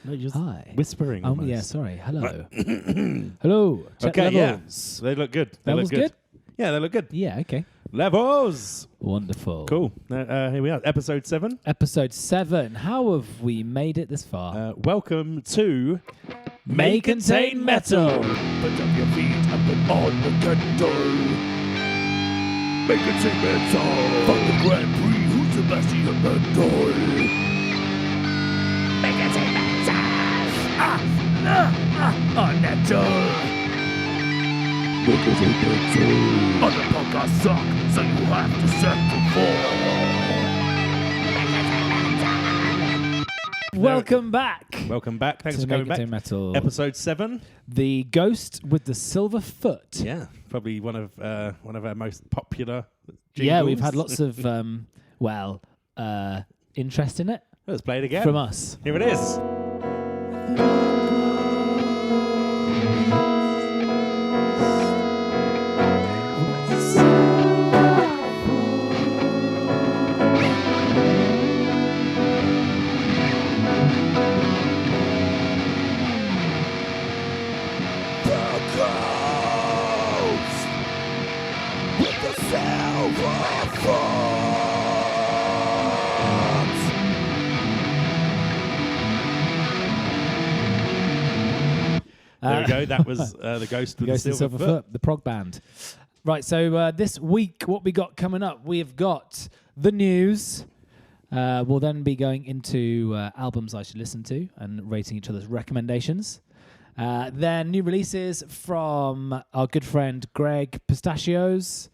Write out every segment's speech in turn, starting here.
No, just Hi. whispering. Oh, almost. yeah, sorry. Hello. Hello. Check Okay, levels. They look good. They Levels look good? Yeah, they look good. Yeah, okay. Levels. Wonderful. Cool. Here we are. Episode 7. Episode 7. How have we made it this far? Welcome to May Contain Metal. Put up your feet up on the kettle. Make it say metal. Fuck the Grand Prix, who's Sebastian Vettel? Make it say metal. On metal. Make it say metal. Other podcasts suck, so you have to settle for. Welcome back. Welcome back. Thanks to for May coming back. Contain Metal. Episode 7. The Ghost with the Silver Foot. Yeah, probably one of our most popular. Yeah, we've had jingles. lots of, interest in it Let's play it again. from us. Here it is. There we go. That was the Ghost with the Ghost and Silver Silver Foot, the prog band. Right, so this week, what we got coming up, we have got the news. We'll then be going into albums I should listen to and rating each other's recommendations. Then new releases from our good friend Greg Pistachios,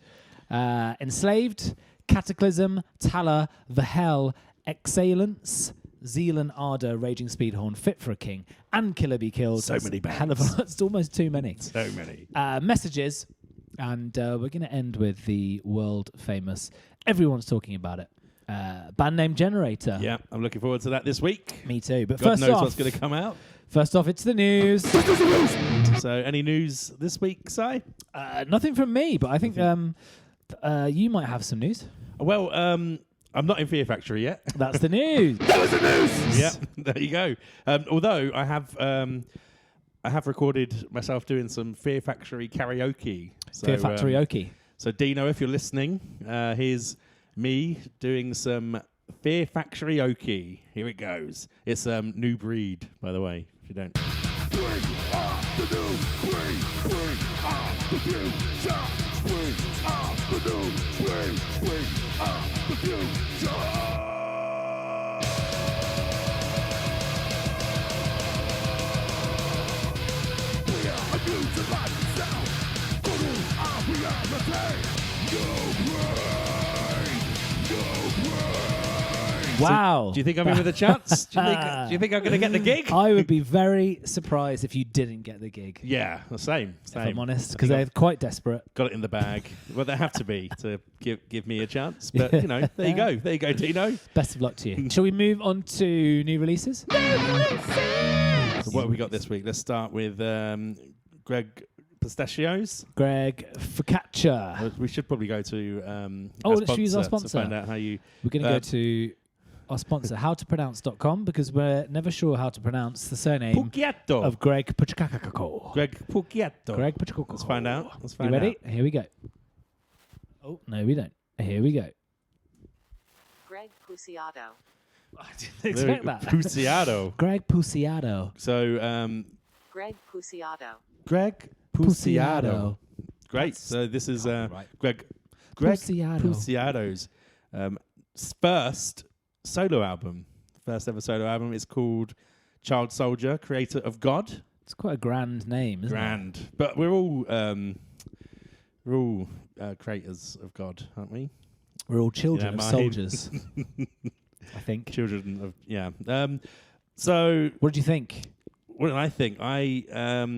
Enslaved, Cataclysm, Tala, The Hell, Excellence, Zealand Ardor, Raging Speedhorn, Fit for a King, and Killer Be Killed. So many bands. Hell of a, it's almost too many. So many. Messages, and we're going to end with the world famous, everyone's talking about it, band name Generator. Yeah, I'm looking forward to that this week. Me too. But God first knows off, what's going to come out. First off, it's the news. So, any news this week, Si? Nothing from me, but I think you might have some news. Well, I'm not in Fear Factory yet. That's the news. That was the news. Yeah, there you go. Although I have recorded myself doing some Fear Factory karaoke. So, Fear Factory. So Dino, if you're listening, here's me doing some Fear Factory Oki. Here it goes. It's New Breed, by the way, if you don't. Bring up the new breed. Bring up the future. Bring up the new breed. Bring up the future. We are a new divided sound. Guru of reality. No brain. No brain. Wow. Do you think I'm in with a chance? Do you think I'm going to get the gig? I would be very surprised if you didn't get the gig. Yeah, the same. If I'm honest, I because think they're quite desperate. got it in the bag. Well, they have to be to give me a chance. But, you know, there you go. There you go, Dino. Best of luck to you. Shall we move on to new releases? So what have we got this week? Let's start with Greg Pistachios. Greg Focaccia. We should probably go to let's use our to sponsor. find out how you... We're going to go to our sponsor, howtopronounce.com, because we're never sure how to pronounce the surname Pucchiato. of Greg Pucciacco. Greg Pucchiato. Greg Pucciacco. Let's find out. You ready? Here we go. Oh, no, we don't. Here we go. Greg Puciato. I didn't expect that. Pucciato. Greg Puciato. So, Greg Puciato. Greg Pucciato. Great. That's So this is right. Greg Pucciato. Pucciato's first solo album. First ever solo album. It's called Child Soldier, Creator of God. It's quite a grand name, isn't Grand. But we're all creators of God, aren't we? it? We're all children of mine. soldiers, I think. Children of So What do you think? what did I think? I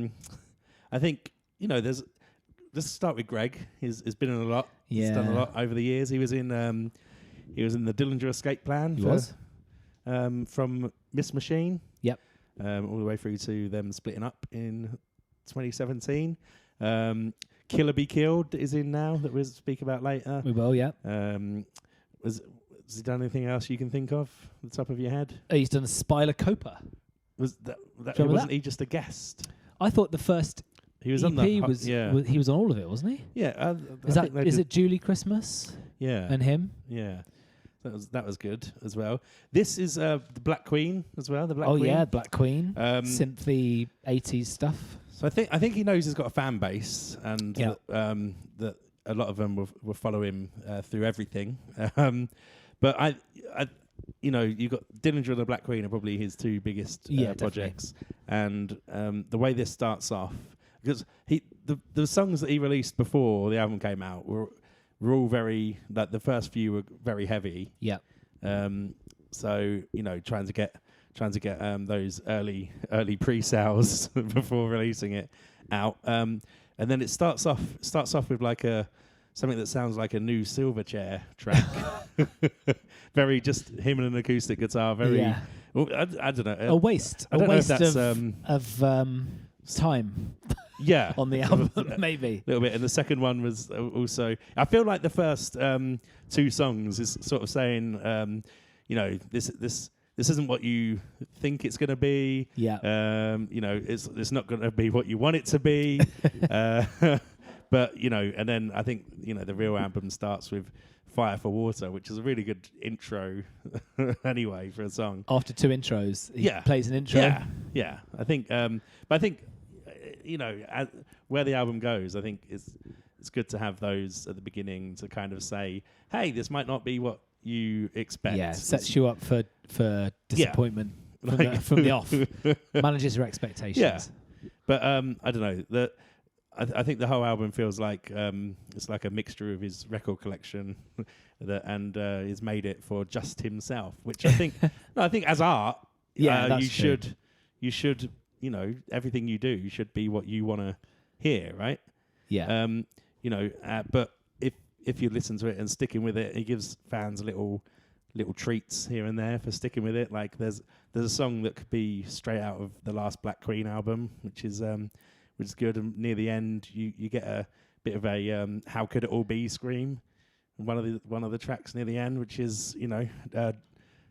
think, you know, let's start with Greg. He's been in a lot. He's done a Yeah. lot over the years. He was in the Dillinger Escape Plan. He was? From Miss Machine. Yep. All the way through to them splitting up in 2017. Killer Be Killed is in now that we'll speak about later. We will, yeah. Has he done anything else you can think of at the top of your head? He's done Spyla Copa. Was remember wasn't that? he just a guest? I thought the first He was EP on the he was on all of it, wasn't he? yeah. Is it Julie Christmas Yeah. and him? Yeah, that was good as well. This is the Black Queen as well. The Black Queen. Yeah, Black Queen, Synthy. synthy 80s stuff. So I think he knows he's got a fan base, and Yeah. that a lot of them will follow him through everything. But I you know, you got Dillinger and the Black Queen are probably his two biggest projects, and the way this starts off, because the songs that he released before the album came out were all very, like, the first few were very heavy. Yeah. So, you know, trying to get those early pre-sales before releasing it out. And then it starts off with like something that sounds like a new Silverchair track. Very just him and an acoustic guitar. Very. Yeah. Well, I don't know. A waste. I A don't know if waste that's, of time yeah. on the album, maybe. A little bit. And the second one was also. I feel like the first two songs is sort of saying, you know, this isn't what you think it's going to be. Yeah. You know, it's not going to be what you want it to be. But, you know, and then I think, you know, the real album starts with Fire for Water, which is a really good intro anyway for a song. After two intros, he plays an intro. Yeah. I think, but I think, you know, where the album goes, I think it's good to have those at the beginning to kind of say, hey, this might not be what you expect. Yeah, sets you up for disappointment from the off. Manages your expectations. Yeah. But I don't know. I think the whole album feels like it's like a mixture of his record collection and he's made it for just himself, which I think I think as art, that's you true. should, you know, everything you do should be what you want to hear, right? Yeah. You know, but if you listen to it and sticking with it, he gives fans little treats here and there for sticking with it. Like there's a song that could be straight out of the last Black Queen album, which is good. And near the end, you get a bit of a "How Could It All Be" scream. One of the tracks near the end, which is, you know,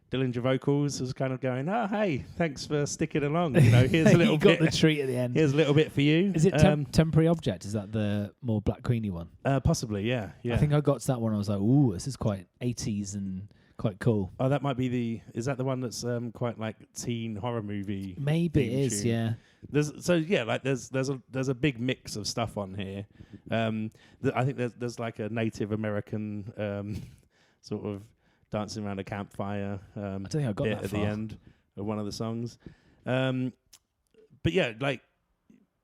Dillinger vocals was kind of going, "Oh, hey, thanks for sticking along. You know, here's a little you bit. got the treat at the end. Here's a little bit for you." Is it Temporary Object? Is that the more Black Queeny one? Possibly, yeah. I think I got to that one. I was like, "Ooh, this is quite 80s and quite cool." Oh, that might be is that the one that's quite like teen horror movie? Maybe it theme is, tune? yeah. There's a big mix of stuff on here. I think there's like a Native American sort of dancing around a campfire I don't think I got bit that at far. the end of one of the songs. But yeah, like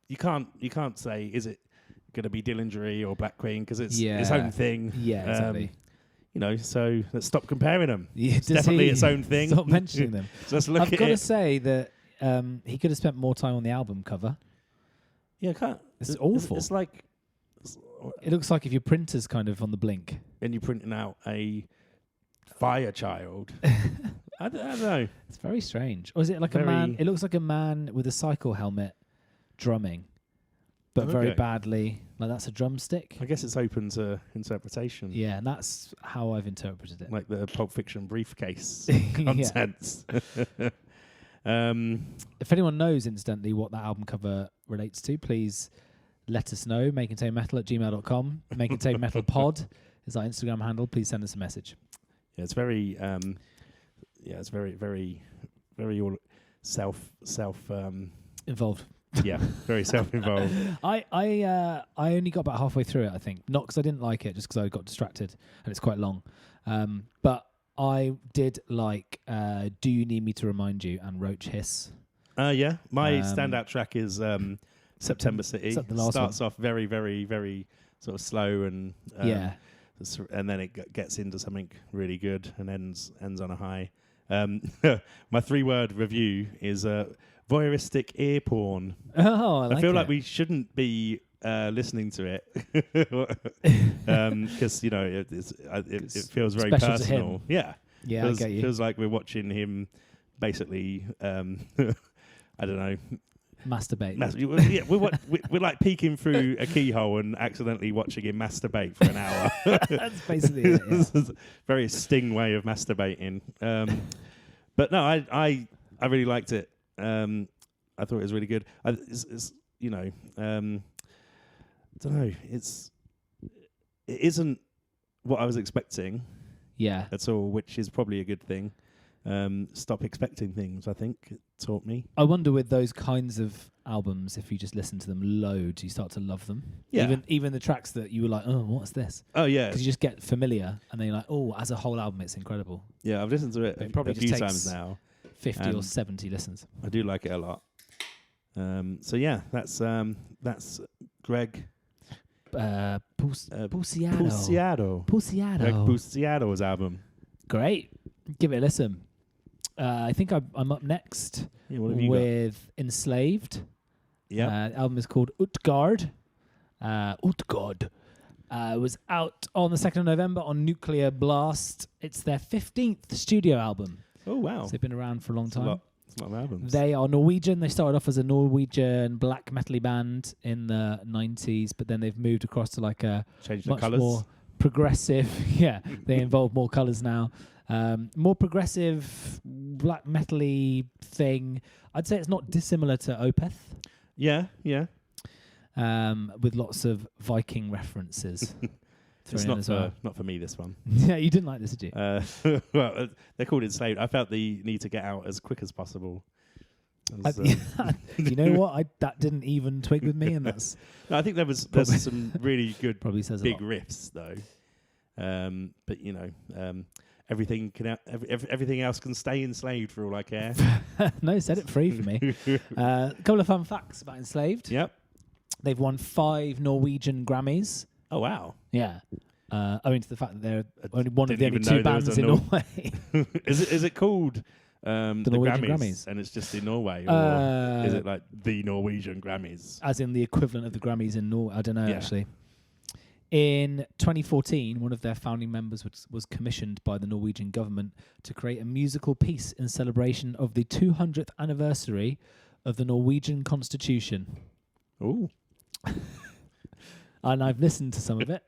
you can't say is it going to be Dillinger or Black Queen because it's its own thing. Yeah, exactly. You know, so let's stop comparing them. Yeah, It's definitely its own thing. Stop mentioning them. So let's look I've at got to it. say that he could have spent more time on the album cover. Yeah, can't. It's awful. It's like, It looks like if your printer's kind of on the blink. and you're printing out a fire child. I don't know. It's very strange. Or is it like a Very- man? It looks like a man with a cycle helmet drumming, but very Okay. badly. Like that's a drumstick. I guess it's open to interpretation. Yeah, and that's how I've interpreted it. Like the Pulp Fiction briefcase Yeah. contents. If anyone knows instantly what that album cover relates to, please let us know. makeandtamemetal@gmail.com. makeandtamemetalpod is our Instagram handle. Please send us a message. Yeah, it's very. It's very, very, very all self. Involved. Yeah, very self-involved. I only got about halfway through it, I think. Not because I didn't like it, just because I got distracted and it's quite long. But I did like Do You Need Me to Remind You and Roach Hiss. Yeah, my standout track is September City. Is that the last Starts off very, very, very sort of slow and Yeah. and then it gets into something really good and ends on a high. My 3-word review is voyeuristic ear porn. Oh, I feel like it. we shouldn't be listening to it because you know it feels very Special to him. personal. Yeah, Yeah, feels, I get you. feels like we're watching him basically. I don't know. Masturbate. Yeah, we're like peeking through a keyhole and accidentally watching him masturbate for an hour. That's basically it. Yeah. This is a very Sting way of masturbating. But no, I really liked it. I thought it was really good. It's you know, don't know. It isn't what I was expecting Yeah. at all, which is probably a good thing. Stop expecting things, I think, it taught me. I wonder with those kinds of albums, if you just listen to them loads, you start to love them. Yeah. Even the tracks that you were like, oh, what's this? Oh, yeah. Because you just get familiar, and then you're like, oh, as a whole album, it's incredible. Yeah, I've listened to it It probably a just few takes times now. 50 or And 70 listens. I do like it a lot. So, yeah, that's Greg Puciato. Puciato. Puciato. Greg Puciato's album. Great. Give it a listen. I think I'm up next Yeah, what have you got? with Enslaved. Yeah. The album is called Utgard. Utgard. It was out on the 2nd of November on Nuclear Blast. It's their 15th studio album. Oh, wow. So they've been around for a long It's a time. lot of albums. They are Norwegian. They started off as a Norwegian black metal band in the 90s, but then they've moved across to like a Change the much colours. more progressive. Yeah, they involve more colours now. More progressive black metal-y thing. I'd say it's not dissimilar to Opeth, Yeah, yeah. with lots of Viking references. It's thrown in not as well. not for me, this one. Yeah, you didn't like this, did you? Well, they're called Enslaved. I felt the need to get out as quick as possible. As, You know what? That didn't even twig with me, and that's no, I think there's some really good probably says big a lot. riffs though. But you know, everything can everything else can stay enslaved for all I care. No, set it free for me. A couple of fun facts about Enslaved. Yep. They've won 5 Norwegian Grammys. Oh wow. Yeah. Owing to the fact that they're only one of the Didn't only even 2 know there was bands a in Norway. Is it called the Norwegian Grammys, Grammys. and it's just in Norway, or is it like the Norwegian Grammys? As in the equivalent of the Grammys in Norway. I don't know, Yeah. actually. In 2014, one of their founding members was commissioned by the Norwegian government to create a musical piece in celebration of the 200th anniversary of the Norwegian Constitution. Oh, And I've listened to some of it.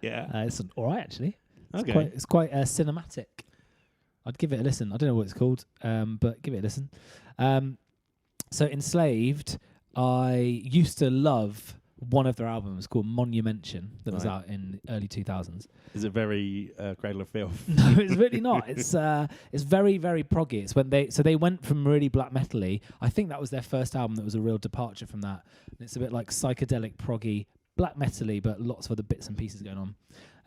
yeah. It's all right, actually. Okay. It's quite cinematic. I'd give it a listen. I don't know what it's called, but give it a listen. So Enslaved, I used to love one of their albums called Monumention that was Right. out in early 2000s. Is it very Cradle of Filth? No, it's really not. It's very, very proggy. It's when they went from really black metal-y. I think that was their first album that was a real departure from that. And it's a bit like psychedelic proggy, black metal-y, but lots of other bits and pieces going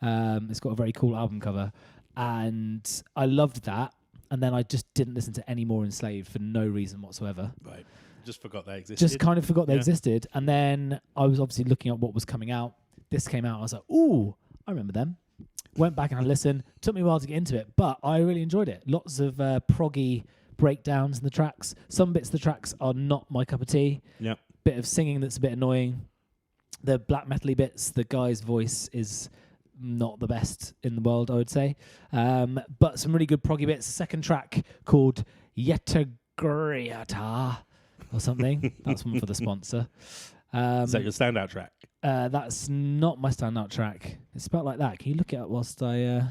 on. It's got a very cool album cover. And I loved that. And then I just didn't listen to any more Enslaved for no reason whatsoever. Right. Just forgot they existed. Just kind of forgot they Yeah. existed. And then I was obviously looking at what was coming out. This came out. I was like, ooh, I remember them. Went back and had a listen. Took me a while to get into it, but I really enjoyed it. Lots of proggy breakdowns in the tracks. Some bits of the tracks are not my cup of tea. Yep. Bit of singing that's a bit annoying. The black metal-y bits, the guy's voice is not the best in the world, I would say. But some really good proggy bits. Second track called Yetagriata or something. That's one for the sponsor. Is that your standout track? That's not my standout track. It's spelled like that. Can you look it up whilst I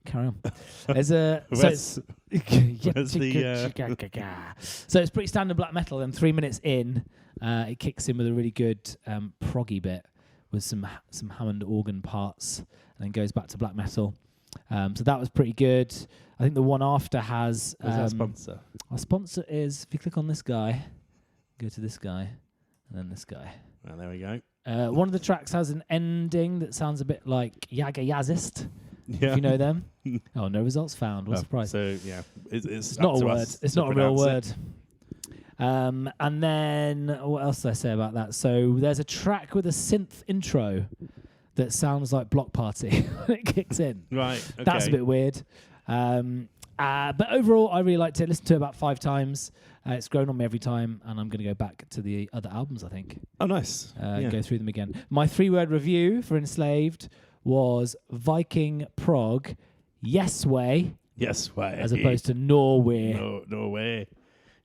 carry on? There's a Where's- where's so it's pretty standard black metal. And 3 minutes in, it kicks in with a really good proggy bit with some Hammond organ parts, and then goes back to black metal. So that was pretty good. I think the one after has Where's our sponsor? our sponsor is, if you click on this guy, go to this guy, and then this guy. Oh, there we go. One of the tracks has an ending that sounds a bit like Yaga Yazist, Yeah. if you know them. Oh, no results found. What a Oh, surprise. So yeah, it's It's up not a to word. us It's to not a real pronounce word. it. And then what else did I say about that? So there's a track with a synth intro that sounds like Block Party when it kicks in. Right. Okay. That's a bit weird. But overall, I really liked it. Listened to it about 5 times. It's grown on me every time, and I'm going to go back to the other albums, I think. Oh, nice. Yeah. Go through them again. My 3-word review for Enslaved was Viking prog, yes way, Yes way. as opposed to Norway. No way.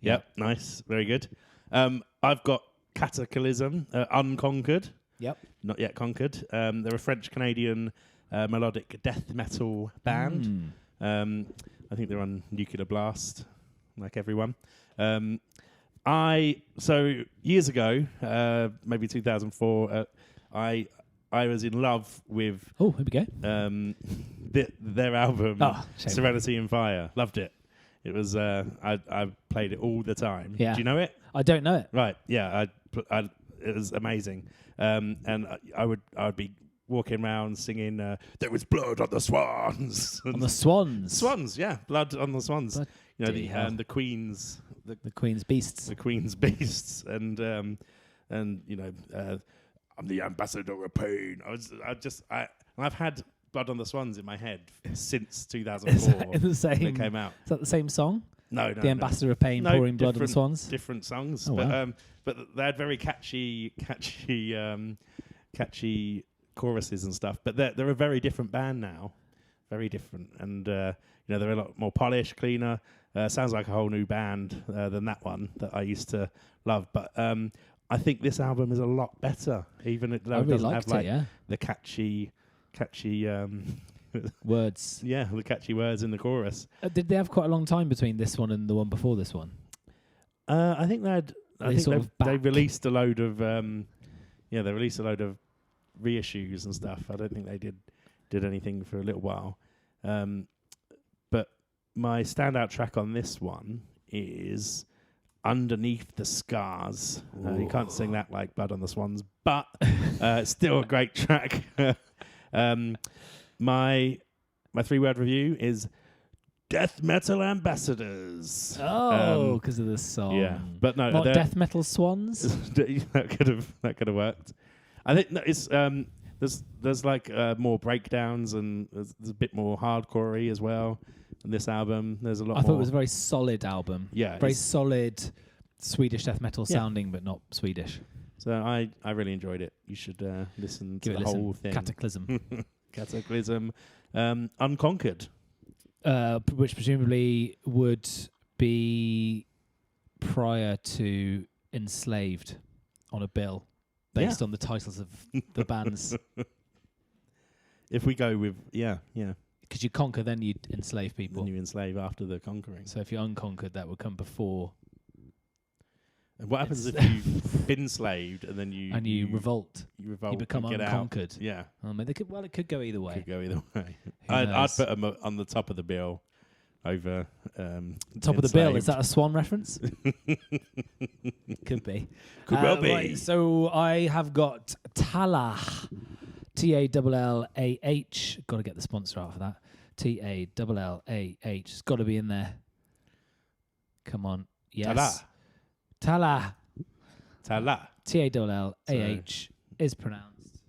Yep. Nice. Very good. I've got Cataclysm, Unconquered, Yep. not yet conquered. They're a French-Canadian melodic death metal band. I think they're on Nuclear Blast. like everyone. So years ago, maybe 2004, I was in love with Oh, here we go. their album Shame. Serenity and Fire. Loved it. It was I played it all the time. Yeah. Do you know it? I don't know it. Right. Yeah. It was amazing. And I would be walking around singing "There was blood on the swans." On the Swans. Swans, yeah, blood on the swans. Bloody You know, the hell. Queen's The Queen's Beasts. the Queen's beasts, and you know, I'm the ambassador of pain. I've had Blood on the Swans in my head since 2004 Is that the when same? it came out. Is that the same song? No, The Ambassador of Pain, No, pouring blood on the different- Swans. different songs, Oh, but wow. but they had very catchy choruses and stuff. But they're a very different band now, very different, and you know, they're a lot more polished, cleaner. Sounds like a whole new band than that one that I used to love. But I think this album is a lot better, even though I it really doesn't liked have like it, yeah. the catchy Words. yeah, the catchy words in the chorus. Did they have quite a long time between this one and the one before this one? I think they had. I They think sort of they back. released a load of they released a load of reissues and stuff. I don't think they did anything for a little while. But my standout track on this one is Underneath the Scars. You can't sing that like Blood on the Swans, but it's still a great track. My 3-word review is Death Metal Ambassadors. Oh, because of the song. Yeah, but no, Not they're- Death Metal Swans? that could have worked. I think no, it's there's like more breakdowns and there's a bit more hardcore-y as well in this album. There's a lot I more. thought it was a very solid album. Yeah, Very it's- solid Swedish death metal Yeah. sounding, but not Swedish. so I really enjoyed it. You should listen Give to it a the listen. whole thing. Cataclysm. Cataclysm, Unconquered. Which presumably would be prior to Enslaved on a bill based on the titles of the bands. If we go with yeah, Because you conquer, then you enslave people. then you enslave after the conquering. So if you're unconquered, that would come before. And what happens if It's- you've been enslaved and then you And you revolt. you revolt, You become and get unconquered. Out? Yeah, I mean, it could go either way. could go either way. Who I'd knows? put them on the top of the bill over Top of the bill. Is enslaved. that a Swan reference? Could be. Could well be. Right, so I have got Tallah. Tallah. Got to get the sponsor out for that. Tallah. It's got to be in there. Come on. Yes. Tallah. Tallah. Tallah is pronounced.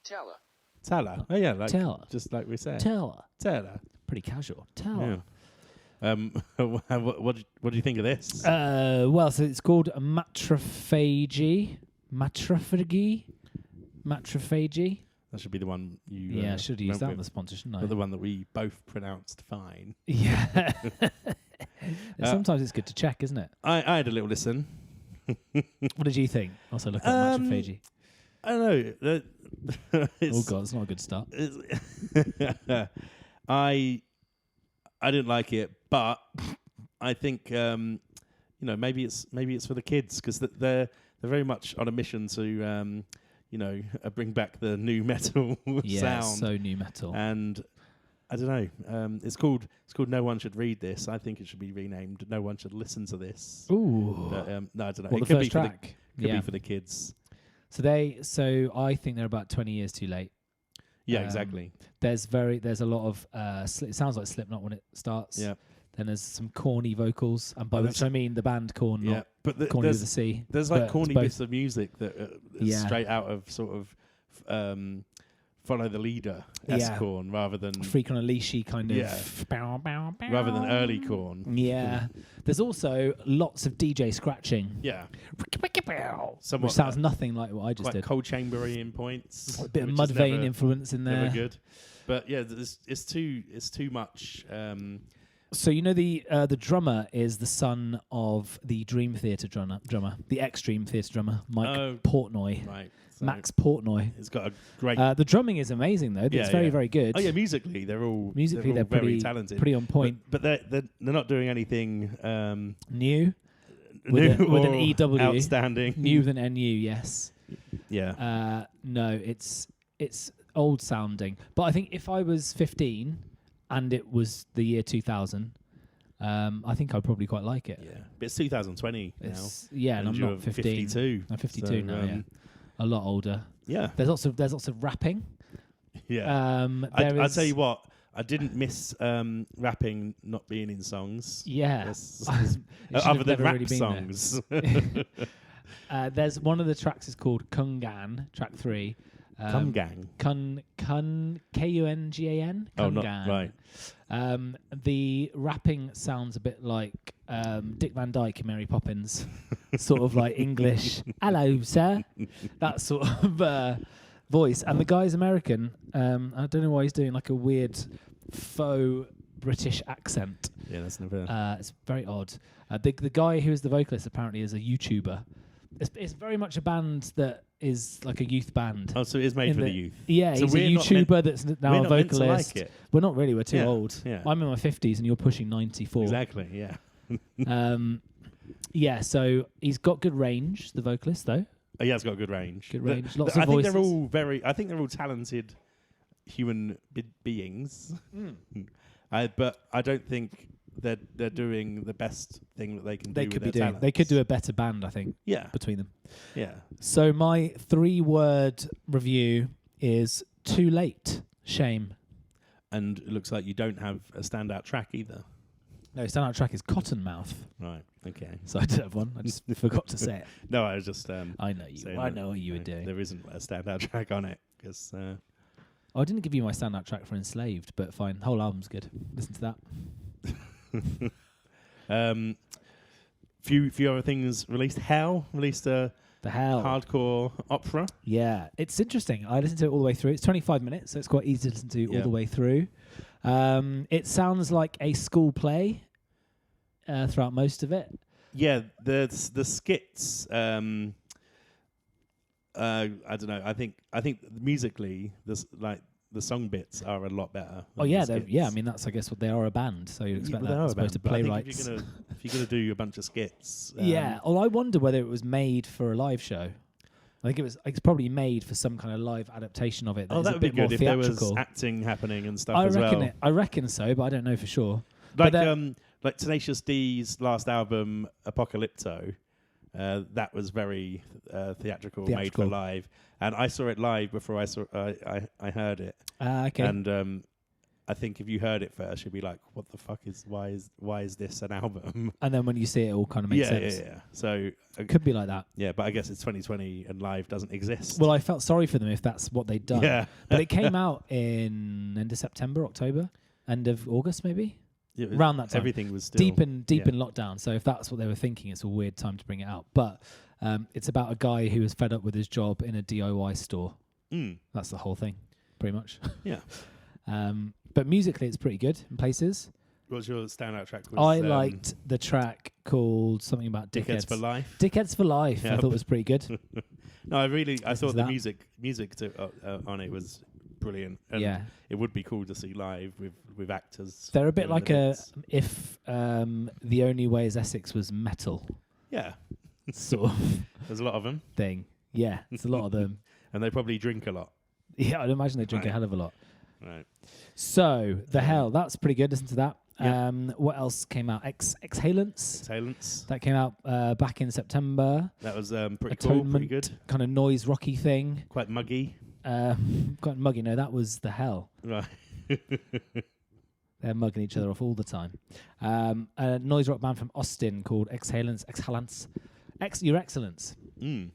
Tella. Tallah. Oh yeah, like Tallah. just like we said. Tallah. Tallah. Pretty casual. Tallah. Yeah. What do you think of this? Well, so it's called matrophagy. Matrophagy. That should be the one you. Yeah, I should have used that on with, the sponsor, shouldn't I? but the one that we both pronounced fine. Yeah. Sometimes it's good to check, isn't it? I had a little listen. What did you think? Also look at matrophagy. I don't know. Oh It's- god, it's not a good start. I didn't like it, but I think maybe it's for the kids because they're very much on a mission to bring back the new metal Yeah, sound. so new metal. And I don't know. It's called No One Should Read This. I think it should be renamed No One Should Listen to This. Ooh. But no, I don't know. Well, it the could be first for track. could Yeah. be for the kids. So I think they're about 20 years too late. Yeah, Um, exactly. There's a lot of it sounds like Slipknot when it starts. Yeah. Then there's some corny vocals, and by Oh, which I mean the band Korn, Yeah, not but Corny with a there's C. there's but like corny both. bits of music that is Yeah. straight out of sort of Follow the Leader Yeah. Korn rather than Freak on a Leashy kind of. Yeah. rather than early Korn. Yeah. There's also lots of DJ scratching. Yeah, Which somewhat sounds nothing like what I just quite did. cold chambery in points. A bit of which is Mudvayne influence in never there. good. But yeah, it's too much So you know the drummer is the son of the Dream Theater drummer, the ex-Dream Theater drummer, Mike Oh. Portnoy, Right. So Max Portnoy. It's got a great. The drumming is amazing though. Yeah, It's very yeah. very good. Oh yeah, musically they're all Musically, very pretty talented. pretty on point. But they're not doing anything New new with an or EW. outstanding. New than NU, yes. Yeah. No, it's old sounding. But I think if I was 15 and it was the year 2000, I think I'd probably quite like it. Yeah. But it's 2020 now. Yeah, and I'm you're not 15. 52. I'm 52 So, now. Yeah, a lot older. Yeah. There's lots of rapping. Yeah. There I'll is- tell you what. I didn't miss rapping not being in songs. Yeah. That's- It should other have than never rap really been there. songs. There's one of the tracks is called Kungan, track 3. Cum Gang. Kungan. Oh, not Kungan. right. The rapping sounds a bit like Dick Van Dyke in Mary Poppins, sort of like English. Hello, sir. That sort of voice. And the guy's American. I don't know why he's doing like a weird faux British accent. Yeah, that's never. It's very odd. The guy who is the vocalist apparently is a YouTuber. It's very much a band that is like a youth band. Oh, so it is made in for the- the youth. Yeah, So he's a we're not meant- YouTuber that's now We're a not meant to vocalist. like it. We're not really. We're too Yeah, old. yeah. I'm in my 50s and you're pushing 94. Exactly. Yeah. Yeah, so he's got good range, the vocalist, though. Oh, yeah, it's got a good range. Good range. Lots of I think they're voices. all I think they're all talented human beings. But I don't think they're doing the best thing that they can They do could with be their doing. They could talents. do a better band, I think, Yeah. between them. Yeah. So my 3-word review is too late. Shame. And it looks like you don't have a standout track either. No, standout track is Cottonmouth. Right. Okay. So I did have one. I just forgot to say it. No, I was just. I know you. saying I that, know what you were doing. There isn't a standout track on it because. I didn't give you my standout track for Enslaved, but fine. The whole album's good. Listen to that. Few other things released. Hell released a The hell. hardcore opera. Yeah, it's interesting. I listened to it all the way through. It's 25 minutes, so it's quite easy to listen to all Yeah. the way through. It sounds like a school play throughout most of it. Yeah, the skits. I don't know. I think musically, the song bits are a lot better. Oh than yeah, the yeah. I skits. mean, that's I guess what they are, a band. So you'd expect Yeah, that they are as a band, opposed to but I think playwrights. if you're gonna do a bunch of skits, Yeah. Well, I wonder whether it was made for a live show. I think it's probably made for some kind of live adaptation of it. Oh, is that a would be bit more good if there was theatrical. acting happening and stuff I as reckon well. it. I reckon so, but I don't know for sure. Like But like Tenacious D's last album, Apocalypto. That was very theatrical, made Theatrical. for live, and I saw it live before I heard it. Okay. And I think if you heard it first, you'd be like, "What the fuck is why is this an album?" And then when you see it, all kind of makes sense. Yeah. So Could be like that. yeah, but I guess it's 2020 and live doesn't exist. Well, I felt sorry for them if that's what they'd done. yeah, But it came out in end of September, October, end of August, maybe Yeah, around that time. everything was still Deep in yeah. lockdown. So if that's what they were thinking, it's a weird time to bring it out. But it's about a guy who was fed up with his job in a DIY store. Mm, That's the whole thing, pretty much. yeah. But musically, it's pretty good in places. What's your standout track? I liked the track called something about Dickheads for Life. Dickheads for Life. I Yep. thought was pretty good. No, I Listen thought to the that. music on it was brilliant. And Yeah. it would be cool to see live with actors. They're a bit doing like the a bits. if The Only Way is Essex was metal Yeah, sort of there's a lot of them, thing. Yeah, it's a lot of them. and they probably drink a lot. Yeah, I'd imagine they drink a Right. hell of a lot. Right. So the hell, that's pretty good. Listen to that. Yeah. What else came out? Exhalants. Talents. That came out back in September. That was pretty cool, Atonement, pretty good. kind of noise rocky thing. Quite muggy. Quite muggy. No, that was the hell. Right. They're mugging each other off all the time. A noise rock band from Austin called Exhalants. Your Excellence. Mm.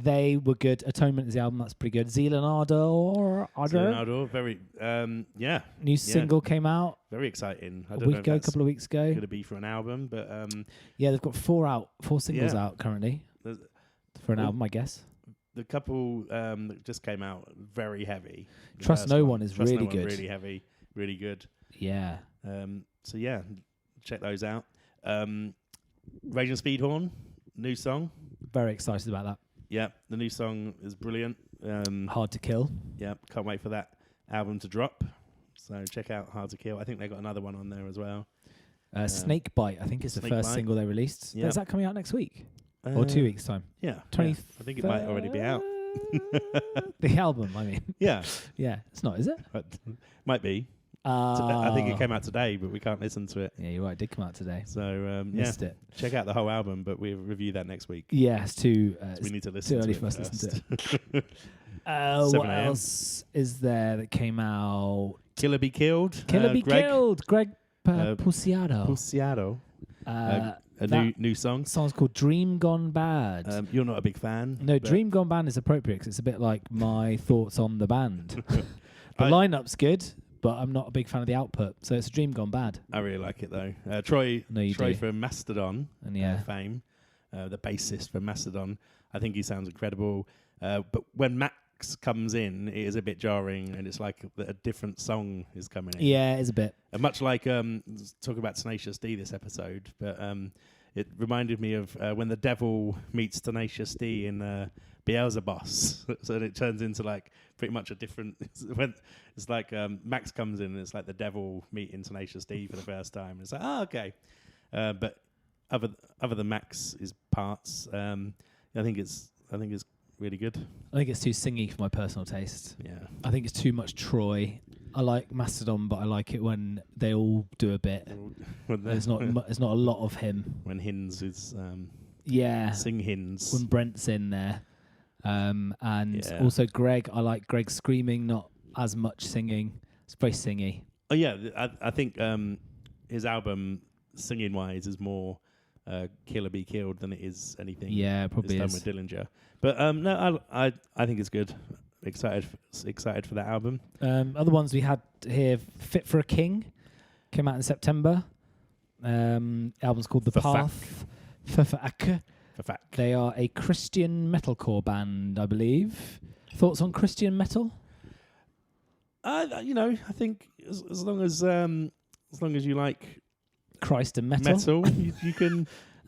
They were good. Atonement is the album. That's pretty good. Zealand Leonardo, very yeah, New single came out very exciting. I a don't week know if ago, a that's couple of weeks ago. going to be for an album, but Yeah, they've got four singles Yeah. out currently There's- for an Oh. album, I guess. the couple that just came out very heavy. The Trust first No One is Trust really No One good. really heavy. really good. Yeah. So yeah, check those out. Raging Speedhorn, new song. Very excited about that. Yeah, the new song is brilliant. Hard to Kill. Yeah, can't wait for that album to drop. So check out Hard to Kill. I think they got another one on there as well. Snake Bite, I think, is the Snake first Bite. single they released. Yeah. Is that coming out next week? Or 2 weeks' time? Yeah, 20 yeah. I think it might already be out. The album, I mean. Yeah, Yeah, it's not, is it? but might be. I think it came out today, but we can't listen to it. Yeah, you're right. It did come out today. So yeah, Missed it. check out the whole album, but we'll review that next week. Yeah, it's too. We need to listen too to early it for us to listen first. to it. 7 What a.m. else is there that came out? Killer Be Killed. Killer Be Greg Killed. Greg Puciato. Puciato. A that new song. song's called Dream Gone Bad. You're not a big fan. No, but Dream Gone Bad is appropriate because it's a bit like my thoughts on the band. The I- lineup's good, but I'm not a big fan of the output. So it's a Dream Gone Bad. I really like it though. Troy No, you Troy do. from Mastodon And yeah, fame, the bassist for Mastodon. I think he sounds incredible. But when Max comes in, it is a bit jarring, and it's like a different song is coming in. yeah, it's a bit. Much like talk about Tenacious D this episode, but it reminded me of when the devil meets Tenacious D in Beelzebub. So it turns into like pretty much a different. When it's like Max comes in, and it's like the devil meeting Tenacious D for the first time. It's like, oh, okay. But other than Max's parts, I think it's really good. I think it's too singy for my personal taste. Yeah. I think it's too much Troy. I like Mastodon, but I like it when they all do a bit. There's not there's not a lot of him. when Hins is Yeah, sing Hins. when Brent's in there, and Yeah. also Greg. I like Greg screaming, not as much singing. It's very singy. Oh yeah, I think his album singing wise is more Killer Be Killed than it is anything. Yeah, probably it's is. done with Dillinger. But no, I think it's good. Excited for that album. Other ones we had here: Fit for a King came out in September. Album's called The Fafak. Path. Fafak. For fact, They are a Christian metalcore band, I believe. Thoughts on Christian metal? I think as long as you like Christ and metal. you can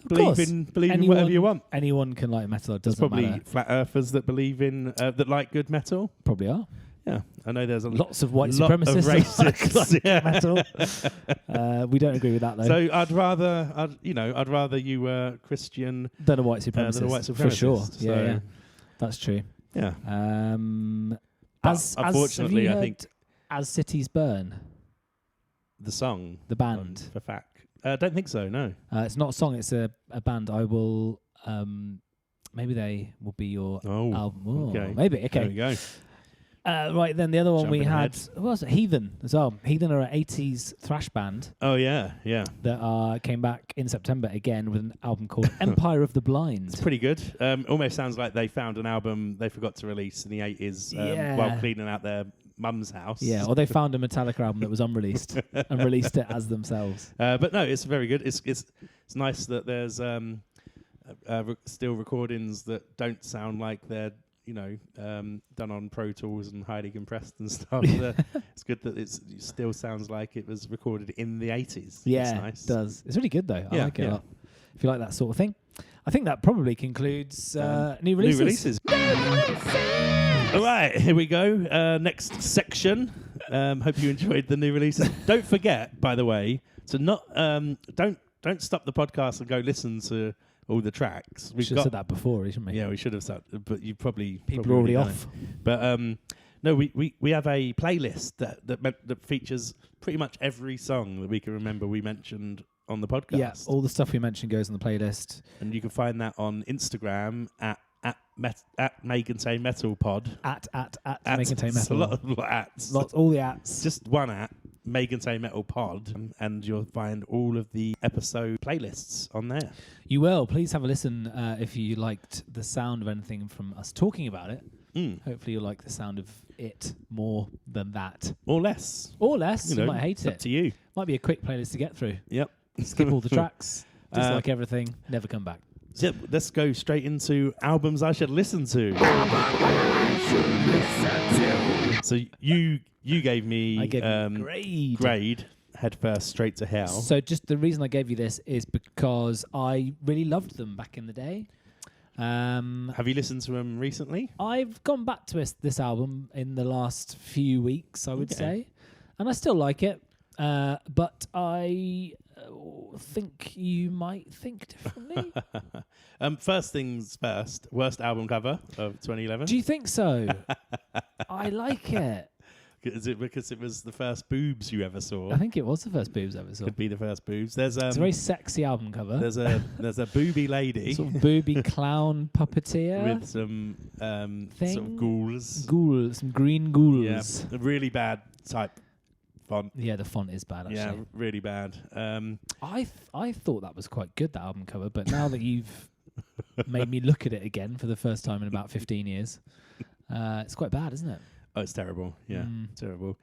course. believe in whatever you want. Anyone can like metal. It There's doesn't probably matter. flat earthers that believe in that like good metal. Probably are. Yeah, I know there's a Lots of white lot of supremacists that racists. like Yeah. metal. We don't agree with that though. So I'd rather you were Christian than a white supremacist. than a white for sure. supremacist. Yeah, So, yeah, that's true. yeah. As unfortunately, have you I think heard As Cities Burn, the song the band. for fact. I don't think so. No. It's not a song. It's a band. I will. Maybe they will be your Oh. album. Oh, okay. Maybe. There Okay. we go. Right then, the other one we Jumping had. ahead. What was it? Heathen as well. Heathen are an 80s thrash band Oh yeah, yeah. that came back in September again with an album called Empire of the Blind. It's pretty good. Almost sounds like they found an album they forgot to release in the 80s Yeah. while cleaning out their mum's house. Yeah, or they found a Metallica album that was unreleased and released it as themselves. But no, it's very good. It's nice that there's still recordings that don't sound like they're done on Pro Tools and highly compressed and stuff. It's good that it still sounds like it was recorded in the 80s. Yeah, That's nice. it does. It's really good though. I Yeah, like it a yeah. lot. If you like that sort of thing. I think that probably concludes new releases. All right, here we go. Next section. Hope you enjoyed the new releases. Don't forget, by the way, to not don't stop the podcast and go listen to all the tracks. We should have said that before, shouldn't we? Yeah, we should have said, but you probably People are already done off. it. But no, we have a playlist that features pretty much every song that we can remember we mentioned on the podcast. Yeah, all the stuff we mentioned goes on the playlist. And you can find that on Instagram at Make and Say Metal Pod. At Make and Say It's a Metal. lot of ats. Lots, all the ats. Just one at Make and Say Metal Pod, and you'll find all of the episode playlists on there. You will. Please have a listen if you liked the sound of anything from us talking about it. Hopefully you'll like the sound of it more than that. Or less. Or less. You might hate it's up it. to you. Might be a quick playlist to get through. Yep. Skip all the tracks. Just like everything. Never come back. So let's go straight into albums I should listen to. So you You gave me I gave you grade head first straight to hell. So just the reason I gave you this is because I really loved them back in the day. Have you listened to them recently? I've gone back to this album in the last few weeks, I would Okay. say, and I still like it. But I think you might think differently. First things first. Worst album cover of 2011. Do you think so? I like it. Is it because it was the first boobs you ever saw? I think it was the first boobs I ever saw. Could be the first boobs. There's It's a very sexy album cover. there's a booby lady Sort of booby clown puppeteer. with some sort Thing? of ghouls. Ghouls, some green Yeah, ghouls. a really bad type font. Yeah, the font is bad, actually. Yeah, really bad. I thought that was quite good, that album cover, but now that you've made me look at it again for the first time in about 15 years, it's quite bad, isn't it? Oh, it's terrible. Yeah, Mm. terrible.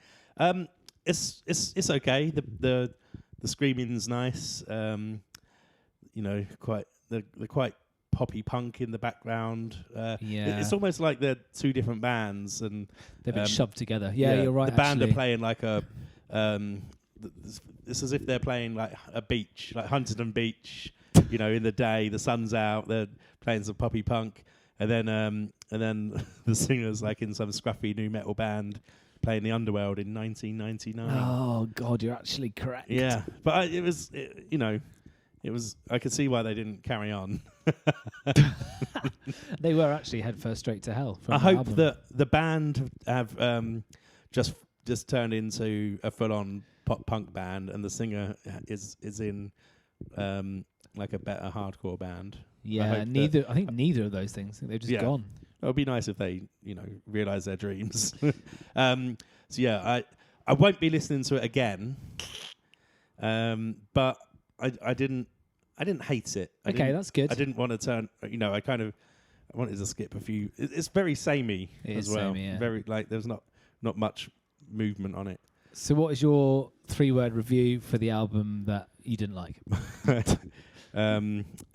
It's okay. The screaming's nice. Quite they're quite poppy punk in the background. Yeah. It's almost like they're two different bands, and They've been shoved together. Yeah, you're right. The band actually. are playing like a. It's as if they're playing like a beach, like Huntington Beach. In the day, the sun's out. They're playing some poppy punk, and then the singer's like in some scruffy new metal band playing the Underworld in 1999. Oh God, you're actually correct. Yeah, but it was. I could see why they didn't carry on. They were actually head first straight to hell. From I the hope album. that the band have just turned into a full-on pop punk band, and the singer is in like a better hardcore band. Yeah, I think neither of those things. I think they've just Yeah. gone. It would be nice if they, realize their dreams. So yeah, I won't be listening to it again. But I didn't hate it. Okay, that's good. I didn't want to turn. I wanted to skip a few. It's very samey It as is well. samey, yeah. Very there's not much movement on it. So, what is your 3-word review for the album that you didn't like?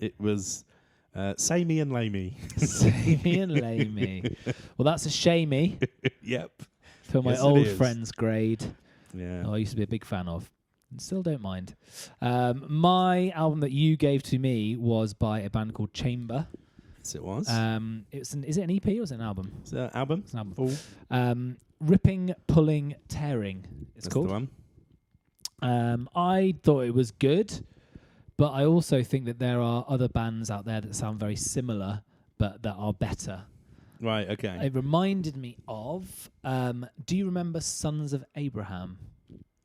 It was samey and lamey. Samey and lamey. Well, that's a shamey Yep. for my Yes, it old is. friend's grade. Yeah. I used to be a big fan of. And still don't mind. My album that you gave to me was by a band called Chamber. Yes, it was. Is it an EP or is it an album? It's an album. It's an album. Full. Ripping, Pulling, Tearing. It's That's called. the one. I thought it was good, but I also think that there are other bands out there that sound very similar, but that are better. Right. Okay. It reminded me of. Do you remember Sons of Abraham?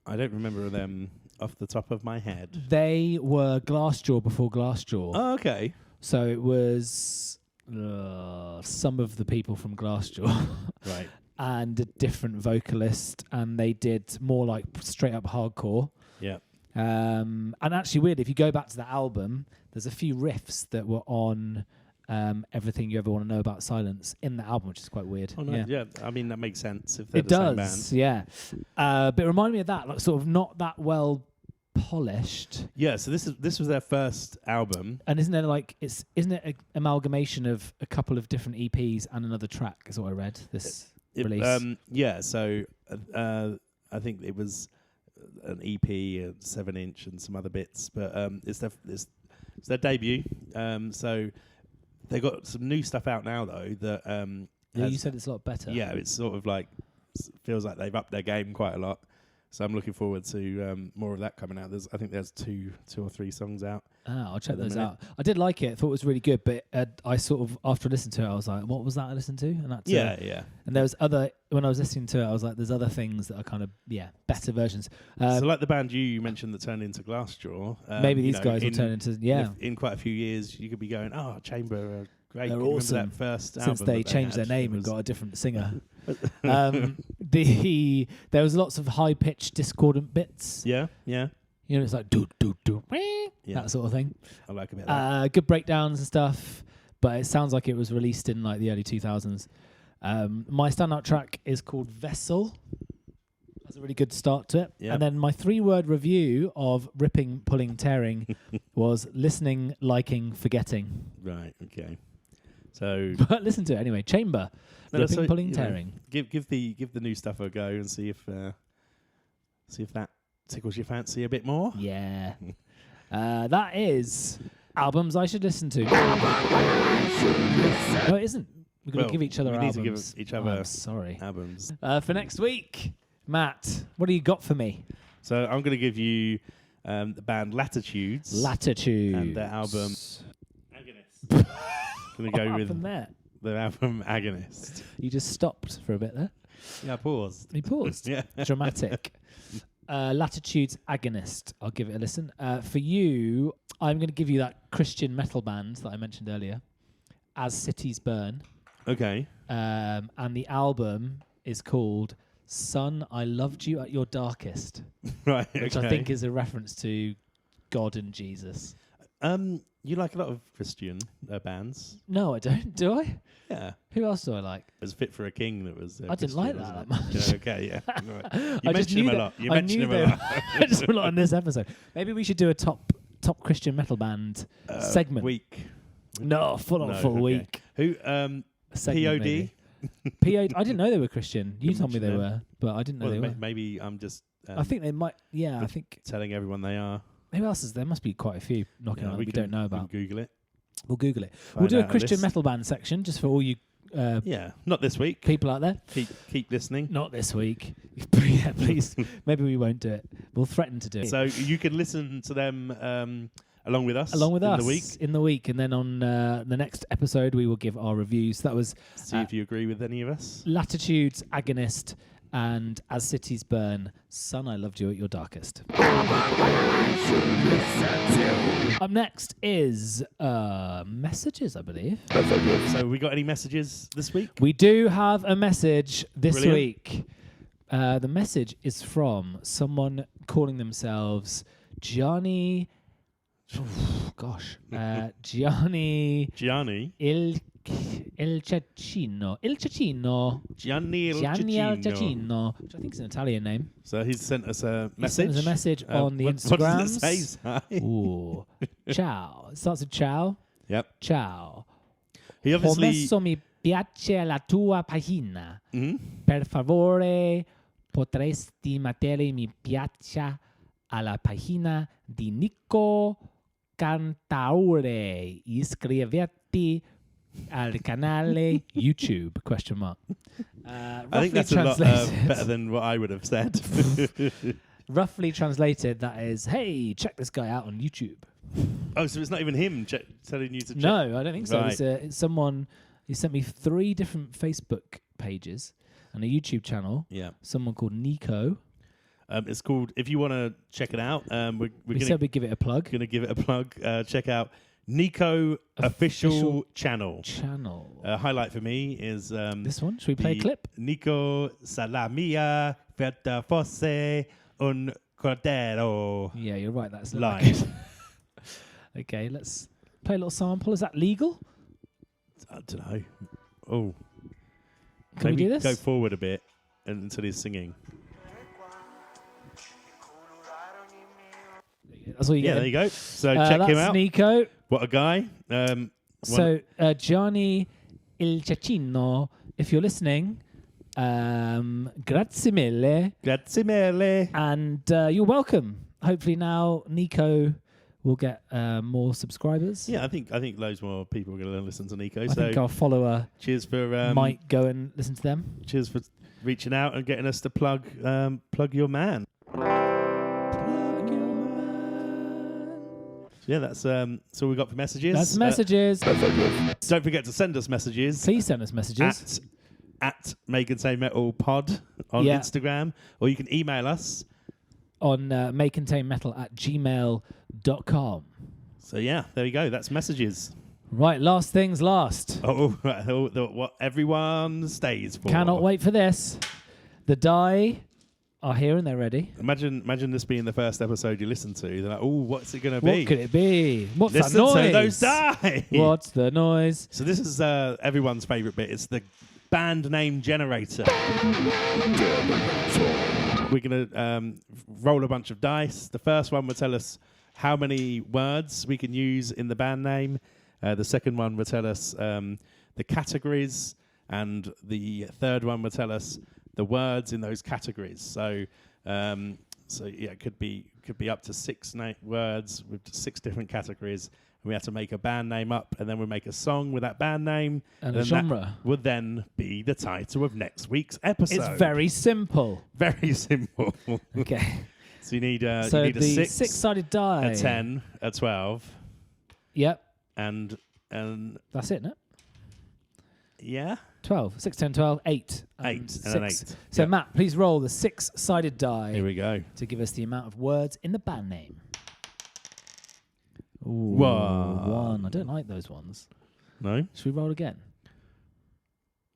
I don't remember them off the top of my head. They were Glassjaw before Glassjaw. Oh, okay. So it was some of the people from Glassjaw Right. and a different vocalist, and they did more like straight up hardcore. Yeah. And actually, weird, if you go back to the album, there's a few riffs that were on Everything You Ever Want to Know About Silence in the album, which is quite weird. Oh no. Yeah. Yeah. I mean, that makes sense if they're It the same does, band. yeah. But it reminded me of that, like sort of not that well polished. Yeah. So this was their first album. And isn't it an amalgamation of a couple of different EPs and another track? Is what I read this release. Yeah. So I think it was an EP, a 7-inch, and some other bits. But it's their debut. So they got some new stuff out now though. That Yeah, you said it's a lot better. yeah, it's sort of like feels like they've upped their game quite a lot. So I'm looking forward to more of that coming out. I think there's two or three songs out. I'll check At the those minute. out. I did like it. I thought it was really good, but I sort of, after I listened to it, I was like, what was that I listened to? And that's Yeah. And there was when I was listening to it, I was like, there's other things that are kind of, better versions. So like the band you mentioned that turned into Glassjaw. Maybe these guys will turn into, in quite a few years, you could be going, oh, Chamber are great. They're Can you remember awesome. that first since album they that changed their had? name It and was- got a different singer. There was lots of high-pitched discordant bits. Yeah. It's like do do do, Yeah. that sort of thing. I like a bit of that. Good breakdowns and stuff, but it sounds like it was released in like the early 2000s. My standout track is called Vessel. That's a really good start to it. Yep. And then my 3-word review of Ripping, Pulling, Tearing was listening, liking, forgetting. Right. Okay. So But listen to it anyway. Chamber. No, Ripping, so, pulling, you know, tearing. give the new stuff a go and see if that tickles your fancy a bit more. Yeah. That is albums I should listen to. No, it isn't. We've got Well, to give each other we need albums. to give each Oh, other I'm sorry. albums. For next week, Matt, what do you got for me? So I'm going to give you the band Latitudes Latitude. and their album Agonist. Going to go What with happened there? the album Agonist. You just stopped for a bit there. Yeah, I paused. He paused. Yeah. Dramatic. Latitude's Agonist. I'll give it a listen. For you, I'm going to give you that Christian metal band that I mentioned earlier, As Cities Burn. Okay. And the album is called Son, I Loved You at Your Darkest, Right. which I think is a reference to God and Jesus. You like a lot of Christian bands. No, I don't. Do I? Yeah. Who else do I like? It was Fit for a King that was I didn't like Christian, that wasn't much. Yeah, okay, yeah. Right. You I just mentioned knew him a that- lot. You I mentioned knew him they a lot. I just put it on this episode. Maybe we should do a top Christian metal band segment. Week. No, full okay. week. Who? A segment, POD? maybe. POD. I didn't know they were Christian. You Didn't told me they mention were, but I didn't know Well, they were. maybe I'm just I think they might. Yeah, I think. telling everyone they are. Who else is there? Must be quite a few knocking Yeah, on that we can- don't know we can about. Google it. We'll Google it. Find We'll do a out Christian list. metal band section just for all you Yeah, not this week. people out there. Keep listening. Not this week. Yeah, please. Maybe we won't do it. We'll threaten to do it. So you can listen to them along with us. Along with in us the week. and then on the next episode we will give our reviews. That was See if you agree with any of us. Latitude's Agonist and As Cities Burn. Son, I Loved You at Your Darkest. Up next is messages, I believe. So we got any messages this week? We do have a message this Brilliant. week. The message is from someone calling themselves Gianni. Gianni Gianni. Il Ciacchino. Il Ciacchino. Gianni Il Gianni El Ciccino. Ciacchino, which I think is an Italian name. So he's sent us a He message. sent us a message on the What does it Instagrams. say, Si? Ooh. Ciao. It starts with ciao. Yep. Ciao. He Ho obviously. messo mi piace la tua pagina. Mhm. Per favore, potresti mettere mi piace alla pagina di Nico Cantaure. Iscriverti al canale YouTube? Question mark. I think that's a lot better than what I would have said. Roughly translated, that is, hey, check this guy out on YouTube. Oh, so it's not even him telling you to check. No, I don't think so. Right. It's someone who sent me 3 different Facebook pages and a YouTube channel. Yeah. Someone called Nico. It's called, if you want to check it out, we're We going said we'd give it a plug. to give it a plug. Check out Nico Official Channel. Highlight for me is This one. Should we play a the clip? Nico Salamia Feta Fosse un Cordero Yeah, you're right. That's not line. good. Okay, let's play a little sample. Is that legal? I don't know. Oh. Can we do this? Go forward a bit until he's singing. That's all you Yeah, get. there you go. So check him that's out. Nico. What a guy. So Gianni Il Ciacchino, if you're listening, grazie mille, Grazie mille. and you're welcome. Hopefully now Nico will get more subscribers. Yeah, I think loads more people are going to listen to Nico. I so think our follower cheers for might go and listen to them. cheers for reaching out and getting us to plug your man. So yeah, that's all we got for messages. That's messages. Don't forget to send us messages Please send us messages. at Make and Say Metal Pod on Yeah. Instagram, or you can email us. On makeandtamemetal@gmail.com. So yeah, there you go. That's messages. Right, last things last. Oh, right, what everyone stays for. Cannot wait for this. The Die are here and they're ready. Imagine this being the first episode you listen to. They're like, oh, what's it going to What be? could it be? What's Listen that noise? to those die. What's the noise? So this is everyone's favourite bit. It's the band name generator. We're going to roll a bunch of dice. The first one will tell us how many words we can use in the band name. The second one will tell us the categories, and the third one will tell us the words in those categories. So it could be up to 6 words with 6 different categories. And we have to make a band name up, and then we'll make a song with that band name, And a then genre. that would then be the title of next week's episode. It's very simple. very simple. Okay. So you need a So you need the a 6, six-sided die. a 10, a 12, Yep. and That's it, isn't it? yeah, 12. 6, 10, 12, 8. 8 and 6. an 8. So, Yep. Matt, please roll the 6-sided die Here we go. to give us the amount of words in the band name. Ooh, 1. I don't like those ones. No, Should we roll again?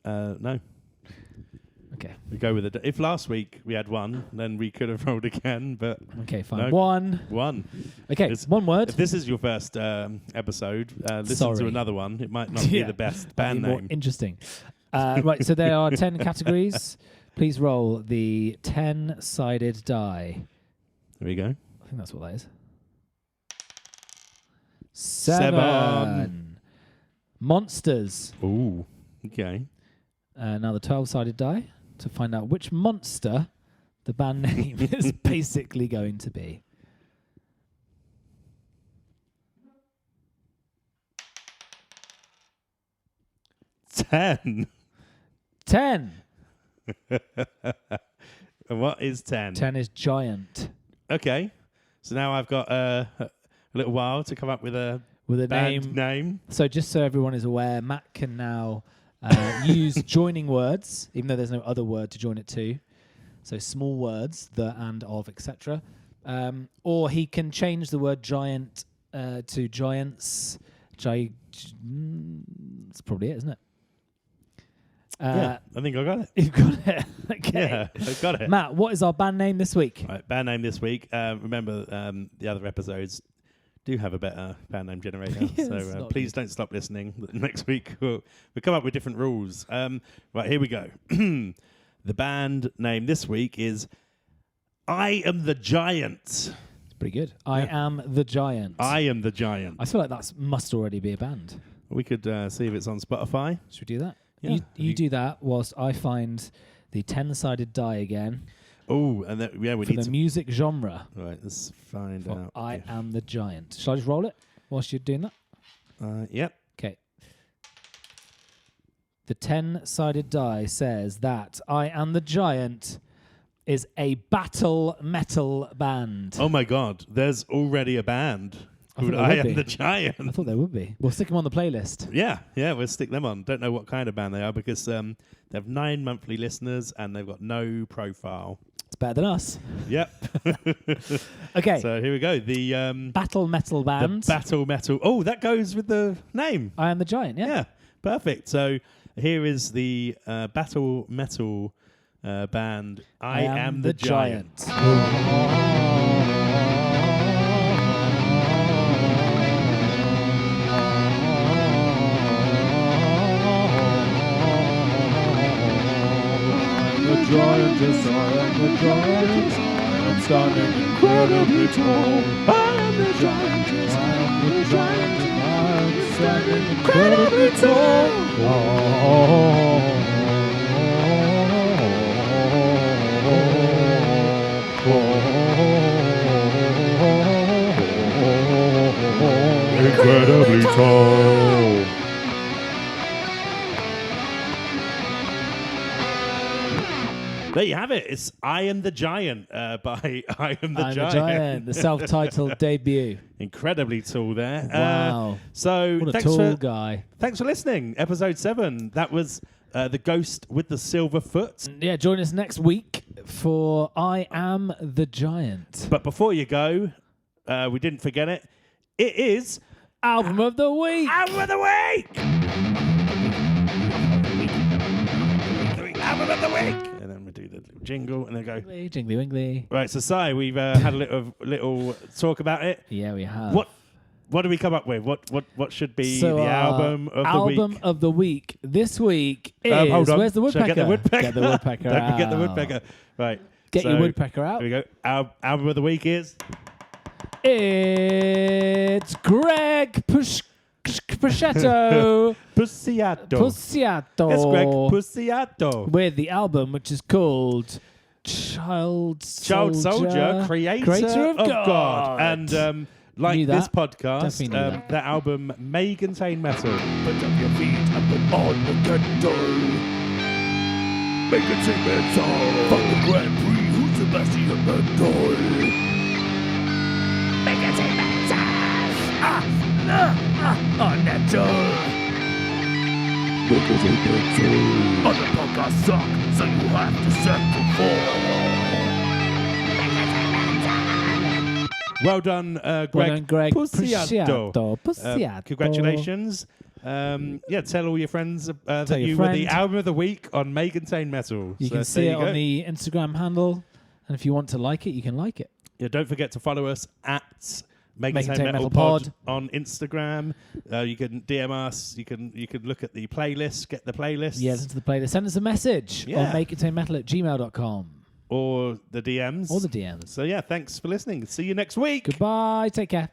no. Okay. We go with it. If last week we had 1, then we could have rolled again. But Okay, fine. No. 1. 1. Okay, It's- 1 word. If this is your first episode, listen Sorry. to another one. It might not be Yeah. the best That'd band be more name. interesting. Right, so there are 10 categories. Please roll the 10-sided die. Here we go. I think that's what that is. 7. 7. Monsters. Ooh. Okay. Now the 12-sided die to find out which monster the band name is basically going to be. 10. 10. And what is 10? 10 is giant. Okay. So now I've got a little while to come up with a With a band name. name. So just so everyone is aware, Matt can now use joining words, even though there's no other word to join it to. So small words, the, and, of, etc. Or he can change the word giant to giants. That's probably it, isn't it? Yeah, I think I got it. You've got it. Okay. Yeah, I got it. Matt, what is our band name this week? Right, band name this week. Remember, the other episodes do have a better band name generator. Yes, So not please don't stop listening. Next week we'll come up with different rules. Right, here we go. The band name this week is I Am the Giant. It's pretty good. I am the giant. I Am the Giant. I feel like that must already be a band. We could see if it's on Spotify. Should we do that? Yeah. You do that whilst I find the 10-sided die again Oh, and then, yeah, we for need the to. music genre. Right, let's find For out. I am the giant. Shall I just roll it whilst you're doing that? Yep. Okay. The 10-sided die says that I Am the Giant is a battle metal band. Oh my God, there's already a band I called thought there I would Am be. the I Giant. thought there would be. We'll stick them on the playlist. Yeah, we'll stick them on. Don't know what kind of band they are because they have 9 monthly listeners and they've got no profile. It's better than us. Yep. Okay. So here we go. The Battle metal band. battle metal. Oh, that goes with the name. I Am the Giant, yeah. Yeah, perfect. So here is the battle metal band. I am the giant. The giant is I am the giant. I am standing incredibly tall. I am the giant, yes, I am the giant. I am standing incredibly tall. Incredibly tall. There you have it. It's I Am the Giant by I Am the I'm Giant. the Giant, the self-titled debut. Incredibly tall there. Wow. So What a thanks tall for guy. thanks for listening. Episode 7. That was the ghost with the silver foot. Yeah, join us next week for I Am the Giant. But before you go, we didn't forget it. It is Album of the week. Album of the Week. Album of the Week. And then we do the little jingle and then go. Jingly, jingly wingly. Right, so Si, we've had a little talk about it. Yeah, we have. What do we come up with? What should be So, the album of the album week? of the week this week is Hold on. where's the Shall I woodpecker? get the woodpecker? Get the woodpecker Don't forget the out. woodpecker. Right. Get so your woodpecker out. Here we go. Album of the week is It's Greg Pushkowski. Prosciutto. Pussiato. Pussiato. Yes, Greg. Pussiato. With the album, which is called Child Soldier, creator of God. And like Knew this that. podcast, Definitely knew that. that album may contain metal. Put up your feet and put on the kettle. Make it sing metal. Fuck the Grand Prix, who's Sebastian Vettel? Make it sing metal. Metal. Make it sing metal. Other podcasts suck, so you have to settle for. Well done, Greg. Well done, Greg. Pussiato. Pussiato. Congratulations. Tell all your friends that your you were the friend. album of the week on May Contain Metal. You So can see there it you on go. the Instagram handle. And if you want to like it, you can like it. Yeah, don't forget to follow us at May May Contain Contain Metal Metal Pod Pod. on Instagram. You can DM us. You can look at the playlist, get the playlist. Yeah, listen to the playlist. Send us a message Yeah. on makeitmetal@gmail.com Or the DMs. or the DMs. So yeah, thanks for listening. See you next week. Goodbye. Take care.